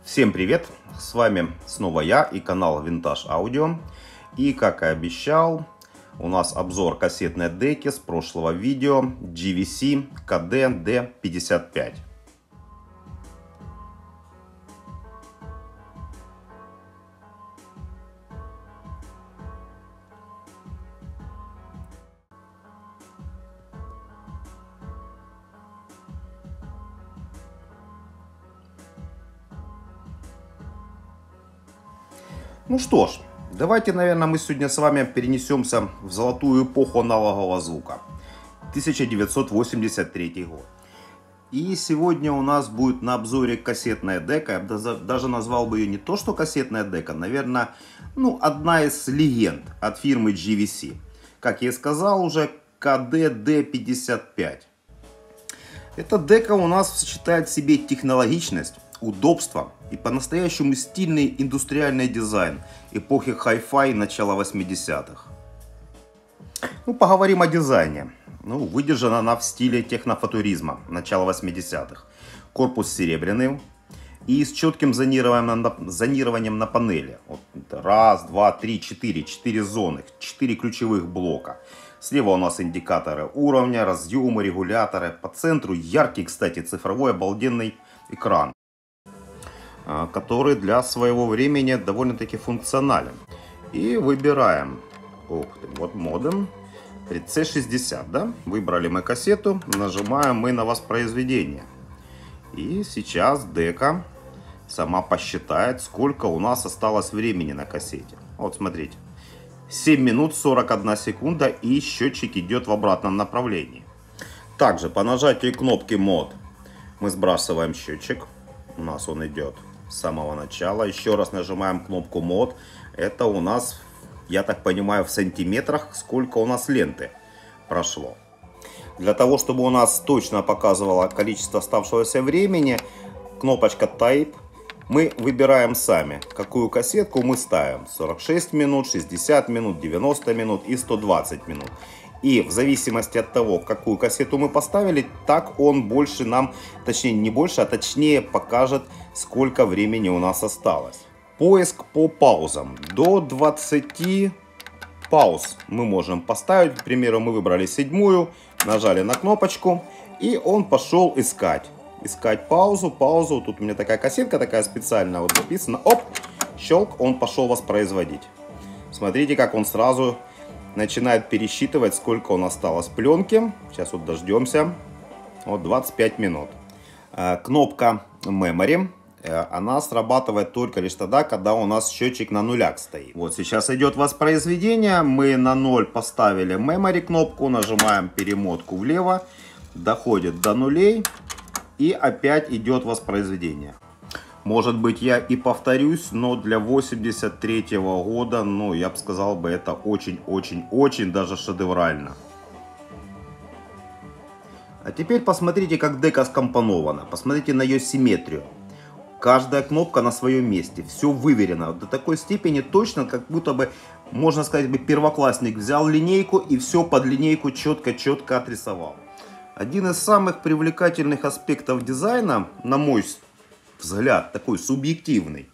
Всем привет! С вами снова я и канал Vintage Audio. И как и обещал, у нас обзор кассетной деки с прошлого видео GVC KD-D55. Ну что ж, давайте, наверное, мы сегодня с вами перенесемся в золотую эпоху аналогового звука. 1983 год. И сегодня у нас будет на обзоре кассетная дека. Я даже назвал бы ее не то, что кассетная дека, наверное, одна из легенд от фирмы GVC. Как я и сказал уже, KD-D55. Эта дека у нас сочетает в себе технологичность, удобство и по-настоящему стильный индустриальный дизайн эпохи хай-фай начала 80-х. Поговорим о дизайне. Выдержана она в стиле технофутуризма начала 80-х. Корпус серебряный и с четким зонированием на панели. Раз, два, три, четыре зоны, 4 ключевых блока. Слева у нас индикаторы уровня, разъемы, регуляторы. По центру яркий, кстати, цифровой обалденный экран, который для своего времени довольно-таки функционален. И выбираем, модем, C60, да? Выбрали мы кассету, нажимаем мы на воспроизведение. И сейчас дека сама посчитает, сколько у нас осталось времени на кассете. Смотрите, 7 минут 41 секунда, и счетчик идет в обратном направлении. Также по нажатию кнопки мод мы сбрасываем счетчик. У нас он идет с самого начала. Еще раз нажимаем кнопку мод. Это у нас, я так понимаю, в сантиметрах, сколько у нас ленты прошло. Для того, чтобы у нас точно показывало количество оставшегося времени, кнопочка Type, мы выбираем сами, какую кассетку мы ставим. 46 минут, 60 минут, 90 минут и 120 минут. И в зависимости от того, какую кассету мы поставили, так он больше нам, точнее не больше, а точнее покажет, сколько времени у нас осталось. Поиск по паузам. До 20 пауз мы можем поставить. К примеру, мы выбрали 7-ю, нажали на кнопочку, и он пошел искать. Искать паузу. Тут у меня такая кассетка, такая специальная, написано. Щелк, он пошел воспроизводить. Смотрите, как он сразу начинает пересчитывать, сколько он осталось пленки. Сейчас дождемся. 25 минут. Кнопка Memory, она срабатывает только лишь тогда, когда у нас счетчик на нулях стоит. Сейчас идет воспроизведение. Мы на 0 поставили Memory кнопку, нажимаем перемотку влево, доходит до нулей, и опять идет воспроизведение. Может быть, я и повторюсь, но для 83-го года, я бы сказал, это очень даже шедеврально. А теперь посмотрите, как дека скомпонована. Посмотрите на ее симметрию. Каждая кнопка на своем месте. Все выверено. До такой степени точно, как будто бы, можно сказать, первоклассник взял линейку и все под линейку четко отрисовал. Один из самых привлекательных аспектов дизайна, на мой взгляд, такой субъективный,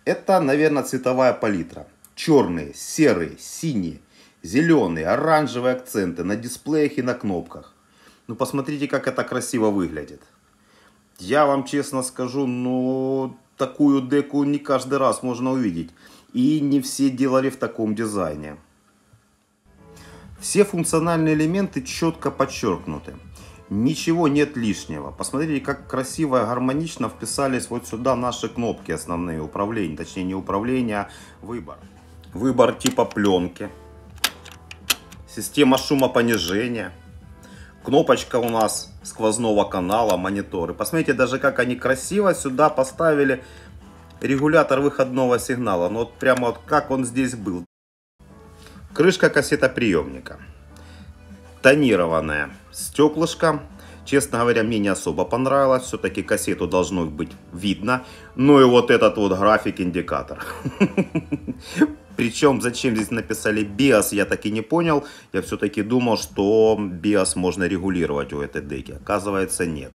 это, наверное, цветовая палитра. Черные, серые, синие, зеленые, оранжевые акценты на дисплеях и на кнопках. Посмотрите, как это красиво выглядит. Я вам честно скажу, такую деку не каждый раз можно увидеть. И не все делали в таком дизайне. Все функциональные элементы четко подчеркнуты. Ничего нет лишнего. Посмотрите, как красиво и гармонично вписались сюда наши кнопки основные управления. Точнее, не управление, а выбор. Выбор типа пленки. Система шумопонижения. Кнопочка у нас сквозного канала, мониторы. Посмотрите, даже как они красиво сюда поставили регулятор выходного сигнала. Прямо как он здесь был. Крышка кассетоприемника. Тонированное стеклышко. Честно говоря, мне не особо понравилось. Все-таки кассету должно быть видно. Ну и этот график-индикатор. Причем, зачем здесь написали BIOS, я так и не понял. Я все-таки думал, что BIOS можно регулировать у этой деки. Оказывается, нет.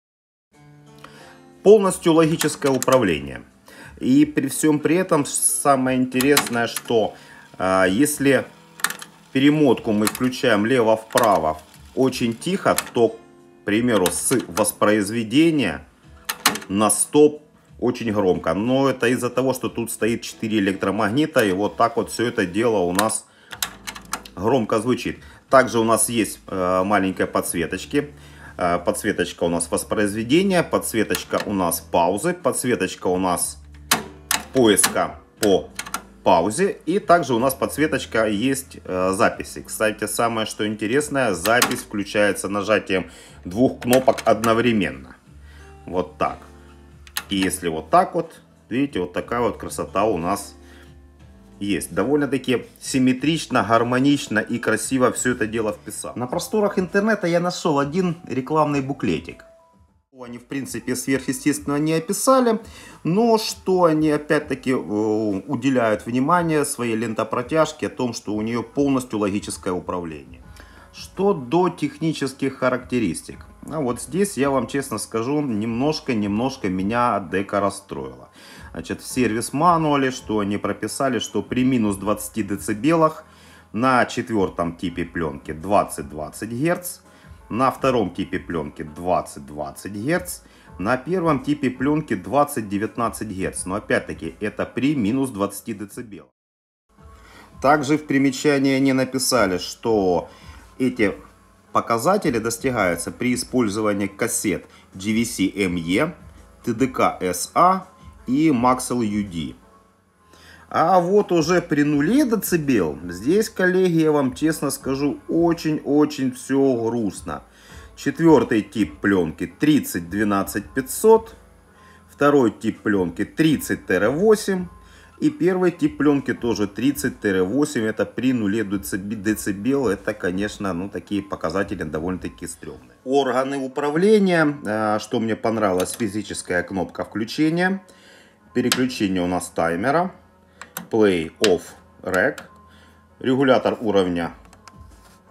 Полностью логическое управление. И при всем при этом самое интересное, что если перемотку мы включаем лево-вправо очень тихо, то, к примеру, с воспроизведения на стоп очень громко. Но это из-за того, что тут стоит 4 электромагнита, и вот так вот все это дело у нас громко звучит. Также у нас есть маленькая подсветочки. Подсветочка у нас воспроизведения, подсветочка у нас паузы, подсветочка у нас поиска по паузе. И также у нас подсветочка есть записи. Кстати, самое что интересное, запись включается нажатием 2 кнопок одновременно. Вот так. И если вот так вот, видите, вот такая вот красота у нас есть. Довольно-таки симметрично, гармонично и красиво все это дело вписал. На просторах интернета я нашел один рекламный буклетик. Они, в принципе, сверхъестественно не описали, но что они опять-таки уделяют внимание своей лентопротяжке о том, что у нее полностью логическое управление. Что до технических характеристик. А вот здесь я вам честно скажу, немножко меня дека расстроила. Значит, в сервис-мануале, что они прописали, что при минус 20 дБ на 4-м типе пленки 20-20 Гц, на 2-м типе пленки 20-20 Гц, на 1-м типе пленки 20-19 Гц. Но опять-таки это при минус 20 дБ. Также в примечании они написали, что эти показатели достигаются при использовании кассет GVC-ME, TDK-SA и Maxell UD. А вот уже при 0 дБ, здесь, коллеги, я вам честно скажу, очень-очень все грустно. 4-й тип пленки 30-12-500, 2-й тип пленки 30-8 и 1-й тип пленки тоже 30-8, это при 0 дБ, это, конечно, ну, такие показатели довольно-таки стрёмные. Органы управления, что мне понравилось, физическая кнопка включения, переключение у нас таймера, Play, Off, Rec, регулятор уровня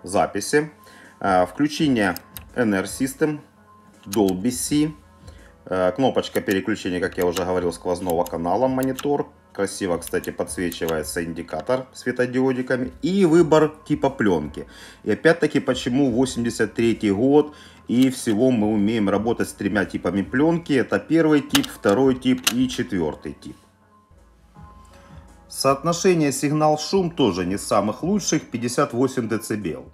записи, включение NR System, Dolby C, кнопочка переключения, как я уже говорил, сквозного канала, монитор. Красиво, кстати, подсвечивается индикатор светодиодиками. И выбор типа пленки. И опять-таки, почему 83 год и всего мы умеем работать с 3 типами пленки. Это 1-й тип, 2-й тип и 4-й тип. Соотношение сигнал-шум тоже не самых лучших, 58 дБ.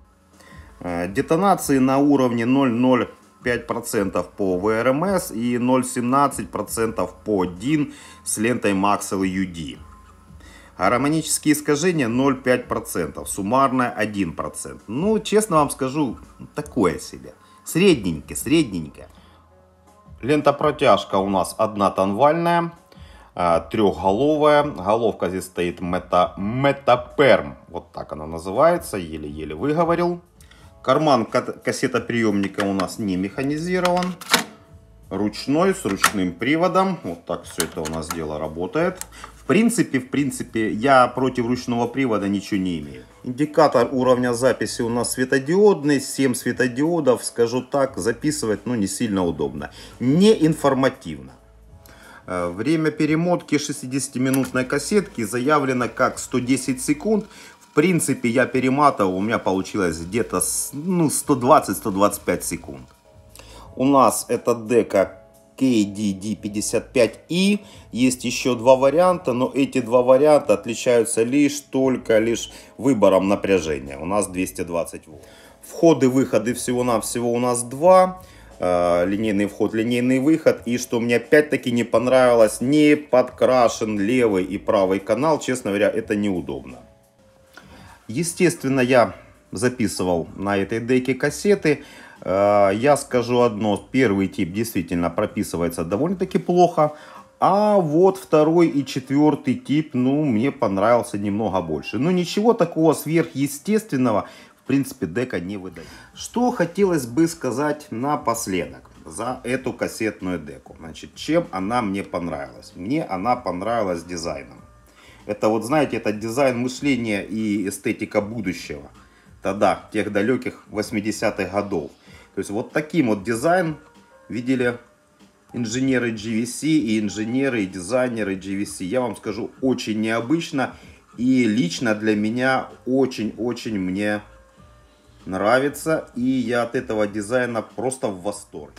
Детонации на уровне 0,05% по VRMS и 0,17% по DIN с лентой Maxell UD. Гармонические искажения 0,5%, суммарное 1%. Ну, честно вам скажу, такое себе. Средненько. Лентопротяжка у нас однотонвальная, трехголовая. Головка здесь стоит Metaperm. Вот так она называется, еле-еле выговорил. Карман кассетоприемника у нас не механизирован. Ручной, с ручным приводом. Вот так все это у нас дело работает. В принципе, я против ручного привода ничего не имею. Индикатор уровня записи у нас светодиодный. 7 светодиодов, скажу так, записывать не сильно удобно. Не информативно. Время перемотки 60-минутной кассетки заявлено как 110 секунд. В принципе, я перематывал, у меня получилось где-то 120-125 секунд. У нас это дека KDD55i. Есть еще 2 варианта, но эти 2 варианта отличаются лишь выбором напряжения. У нас 220 вольт. Входы-выходы всего-навсего у нас 2. Линейный вход, линейный выход. И что мне опять-таки не понравилось, не подкрашен левый и правый канал. Честно говоря, это неудобно. Естественно, я записывал на этой деке кассеты. Я скажу одно, 1-й тип действительно прописывается довольно-таки плохо. А вот 2-й и 4-й тип, мне понравился немного больше. Но ничего такого сверхъестественного, в принципе, дека не выдает. Что хотелось бы сказать напоследок за эту кассетную деку. Значит, чем она мне понравилась? Мне она понравилась дизайном. Это вот, знаете, это дизайн мышления и эстетика будущего. Тогда, тех далеких 80-х годов. То есть вот таким вот дизайн видели инженеры GVC, и инженеры, и дизайнеры GVC. Я вам скажу, очень необычно. И лично для меня очень-очень мне нравится. И я от этого дизайна просто в восторге.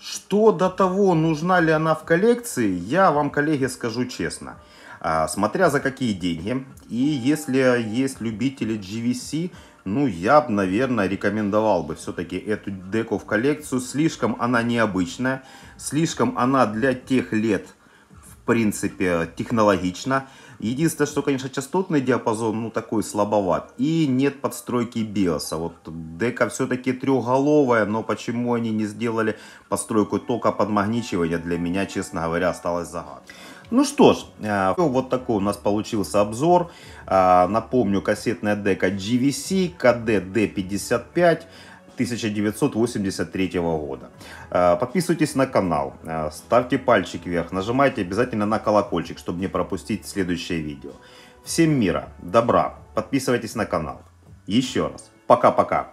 Что до того, нужна ли она в коллекции, я вам, коллеги, скажу честно. Смотря за какие деньги. И если есть любители GVC, ну, я бы, наверное, рекомендовал бы все-таки эту деку в коллекцию. Слишком она необычная, слишком она для тех лет, в принципе, технологична. Единственное, что, конечно, частотный диапазон, ну, такой слабоват. И нет подстройки биоса. Вот дека все-таки трехголовая, но почему они не сделали подстройку тока подмагничивания, для меня, честно говоря, осталось загадкой. Ну что ж, вот такой у нас получился обзор. Напомню, кассетная дека GVC KD-D55 1983 года. Подписывайтесь на канал, ставьте пальчик вверх, нажимайте обязательно на колокольчик, чтобы не пропустить следующее видео. Всем мира, добра, подписывайтесь на канал. Еще раз, пока-пока.